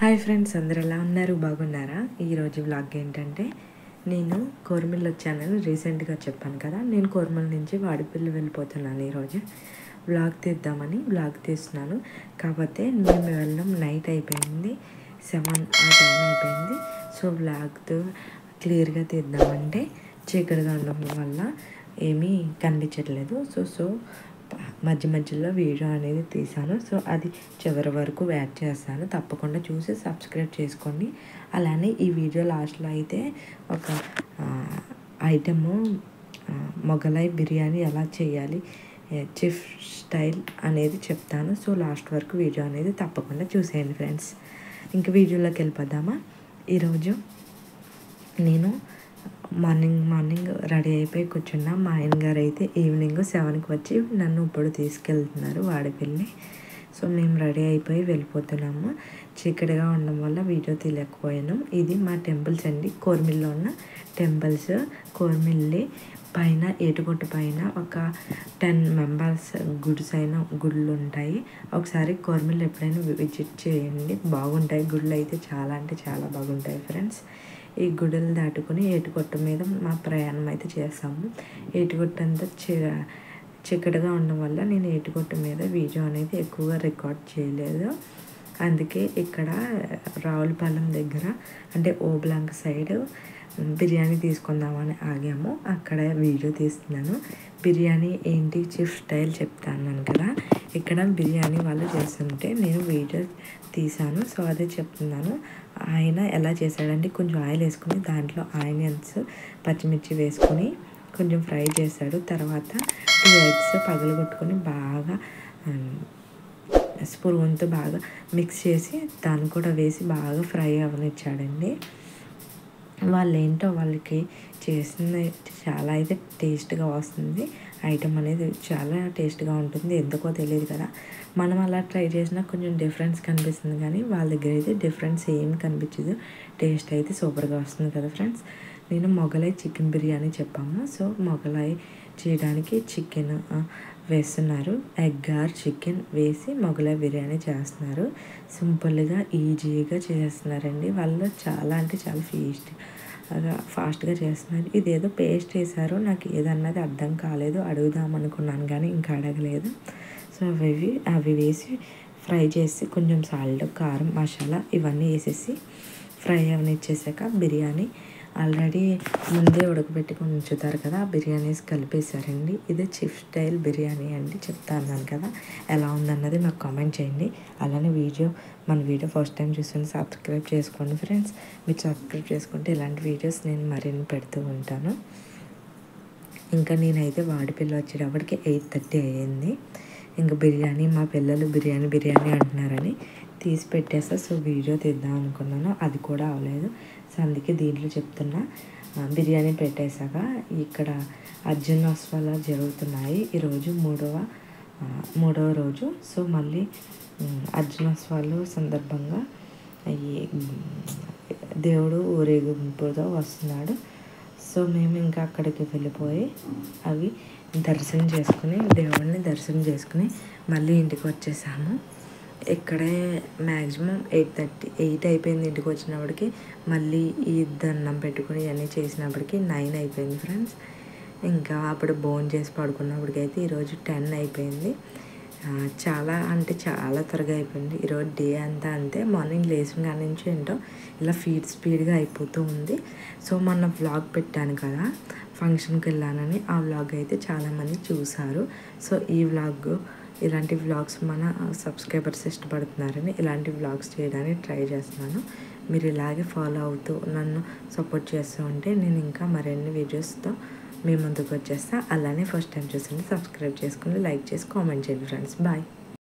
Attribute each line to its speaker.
Speaker 1: Hi friends, అందరు ఎలా ఉన్నారు? బాగున్నారా? ఈరోజు వ్లాగ్ ఏంటంటే, నేను కోరమిల్ వచ్చానని రీసెంట్గా చెప్పాను కదా. నేను కోరమిల్ నుంచి వాడిపల్లి వెళ్ళిపోతున్నాను. ఈరోజు వ్లాగ్ తీద్దామని వ్లాగ్ తీస్తున్నాను. కాకపోతే మేము వెళ్ళడం నైట్ అయిపోయింది, 7 ఆ టైం అయిపోయింది. సో వ్లాగ్తో క్లియర్గా తీద్దామంటే చీకటిగా ఉండడం వల్ల ఏమీ కనిపించట్లేదు. సో మధ్య మధ్యలో వీడియో అనేది తీసాను. సో అది చివరి వరకు వెయిట్ చేస్తాను. తప్పకుండా చూసి సబ్స్క్రైబ్ చేసుకోండి. అలానే ఈ వీడియో లాస్ట్లో అయితే ఒక ఐటము మొగలాయి బిర్యానీ ఎలా చేయాలి, చెఫ్ స్టైల్ అనేది చెప్తాను. సో లాస్ట్ వరకు వీడియో అనేది తప్పకుండా చూసేయండి ఫ్రెండ్స్. ఇంక వీడియోలోకి వెళ్ళిపోదామా. ఈరోజు నేను మార్నింగ్ రెడీ అయిపోయి కూర్చున్నా. మా ఆయన గారు అయితే ఈవినింగ్ 7కి వచ్చి నన్ను ఇప్పుడు తీసుకెళ్తున్నారు వాడిపల్లి. సో మేము రెడీ అయిపోయి వెళ్ళిపోతున్నాము. చీకటిగా ఉండడం వల్ల వీడియో తీయలేకపోయాను. ఇది మా టెంపుల్స్ అండి, కోరమిల్లో ఉన్న టెంపుల్స్. కోరమిల్లి పైన ఏటుగొట్టు పైన ఒక 10 మెంబర్స్ గుళ్ళు ఉంటాయి. ఒకసారి కోరమిల్ ఎప్పుడైనా విజిట్ చేయండి, బాగుంటాయి గుళ్ళు అయితే. చాలా అంటే చాలా బాగుంటాయి ఫ్రెండ్స్. ఈ గుడులు దాటుకుని ఏటుగొట్టు మీద మా ప్రయాణం అయితే చేస్తాము. ఏటుగొట్టు అంతా చీకటిగా ఉండడం వల్ల నేను ఏటుగొట్టు మీద వీడియో అనేది ఎక్కువగా రికార్డ్ చేయలేదు. అందుకే ఇక్కడ రావులపాలెం దగ్గర అంటే ఓబ్లాంక్ సైడ్ బిర్యానీ తీసుకుందామని ఆగాము. అక్కడ వీడియో తీస్తున్నాను. బిర్యానీ ఏంటి చెఫ్ స్టైల్ చెప్తాను కదా. ఇక్కడ బిర్యానీ వాళ్ళు చేస్తుంటే నేను వీడియో తీసాను. సో అదే చెప్తున్నాను. ఆయన ఎలా చేశాడంటే, కొంచెం ఆయిల్ వేసుకుని దాంట్లో ఆనియన్స్ పచ్చిమిర్చి వేసుకొని కొంచెం ఫ్రై చేశాడు. తర్వాత 2 eggs పగలగొట్టుకొని బాగా స్పూన్తో బాగా మిక్స్ చేసి దాన్ని కూడా వేసి బాగా ఫ్రై అవనిచ్చాడండి. వాళ్ళకి చేసింది చాలా అయితే టేస్ట్గా వస్తుంది. ఐటమ్ అనేది చాలా టేస్ట్గా ఉంటుంది. ఎందుకో తెలియదు కదా. మనం అలా ట్రై చేసినా కొంచెం డిఫరెన్స్ కనిపిస్తుంది, కానీ వాళ్ళ దగ్గర అయితే డిఫరెన్స్ ఏం కనిపించదు. టేస్ట్ అయితే సూపర్గా వస్తుంది కదా ఫ్రెండ్స్. నేను మొగలాయి చికెన్ బిర్యానీ చెప్పాము. సో మొగలాయి చేయడానికి చికెన్ వేస్తున్నారు. ఎగ్ ఆర్ చికెన్ వేసి మొగలాయి బిర్యానీ చేస్తున్నారు. సింపుల్గా ఈజీగా చేస్తున్నారండి వాళ్ళు. చాలా అంటే చాలా ఫాస్ట్గా చేస్తున్నారు. ఇదేదో పేస్ట్ వేశారో నాకు ఏదన్నది అర్థం కాలేదు. అడుగుదామనుకున్నాను కానీ ఇంకా అడగలేదు. సో అవి వేసి ఫ్రై చేసి కొంచెం సాల్ట్, కారం, మసాలా ఇవన్నీ వేసేసి ఫ్రై అవనిచ్చేసాక బిర్యానీ ఆల్రెడీ ముందే ఉడకబెట్టుకొని ఉంచుతారు కదా, ఆ బిర్యానీస్ కలిపేశారండి. ఇదే చెఫ్ స్టైల్ బిర్యానీ అండి. చెప్తాను కదా ఎలా ఉందన్నది నాకు కామెంట్ చేయండి. అలానే మన వీడియో ఫస్ట్ టైం చూస్తుంటే సబ్స్క్రైబ్ చేసుకోండి ఫ్రెండ్స్. మీరు సబ్స్క్రైబ్ చేసుకుంటే ఇలాంటి వీడియోస్ నేను మరిన్ని పెడుతూ ఉంటాను. ఇంకా నేనైతే వాడిపల్లి వచ్చేటప్పటికి 8:30 అయ్యింది. ఇంకా బిర్యానీ మా పిల్లలు బిర్యానీ అంటున్నారని తీసి పెట్టేస్తా. సో వీడియో తీద్దాం అనుకున్నాను, అది కూడా అవ్వలేదు. సో అందుకే దీంట్లో చెప్తున్నా. బిర్యానీ పెట్టేశాక ఇక్కడ అర్జునోత్సవాలు జరుగుతున్నాయి. ఈరోజు మూడవ రోజు. సో మళ్ళీ అర్జునోత్సవాలు సందర్భంగా దేవుడు ఊరేగింపుతో వస్తున్నాడు. సో మేము ఇంకా అక్కడికి వెళ్ళిపోయి అవి దేవుడిని దర్శనం చేసుకుని మళ్ళీ ఇంటికి వచ్చేసాము. ఇక్కడే మ్యాక్సిమం 8 అయిపోయింది ఇంటికి వచ్చినప్పటికి. మళ్ళీ ఈ దండం పెట్టుకుని ఇవన్నీ చేసినప్పటికి 9 అయిపోయింది ఫ్రెండ్స్. ఇంకా అప్పుడు భోజనం చేసి పడుకున్నప్పటికైతే ఈరోజు 10 అయిపోయింది. చాలా అంటే చాలా త్వరగా అయిపోయింది ఈరోజు డే అంతా. అంతే, మార్నింగ్ లేచిన కాడి నుంచి ఏంటో ఇలా స్పీడ్గా అయిపోతూ ఉంది. సో మొన్న వ్లాగ్ పెట్టాను కదా, ఫంక్షన్కి వెళ్ళానని. ఆ వ్లాగ్ అయితే చాలామంది చూసారు. సో ఇలాంటి వ్లాగ్స్ మన సబ్స్క్రైబర్స్ ఇష్టపడుతున్నారని ఇలాంటి వ్లాగ్స్ చేయడానికి ట్రై చేస్తున్నాను. మీరు ఇలాగే ఫాలో అవుతూ నన్ను సపోర్ట్ చేస్తూ ఉంటే నేను ఇంకా మరిన్ని వీడియోస్తో మీ ముందుకు వచ్చేస్తా. అలానే ఫస్ట్ టైం చూస్తుంటే సబ్స్క్రైబ్ చేసుకుని లైక్ చేసి కామెంట్ చేయండి ఫ్రెండ్స్. బాయ్.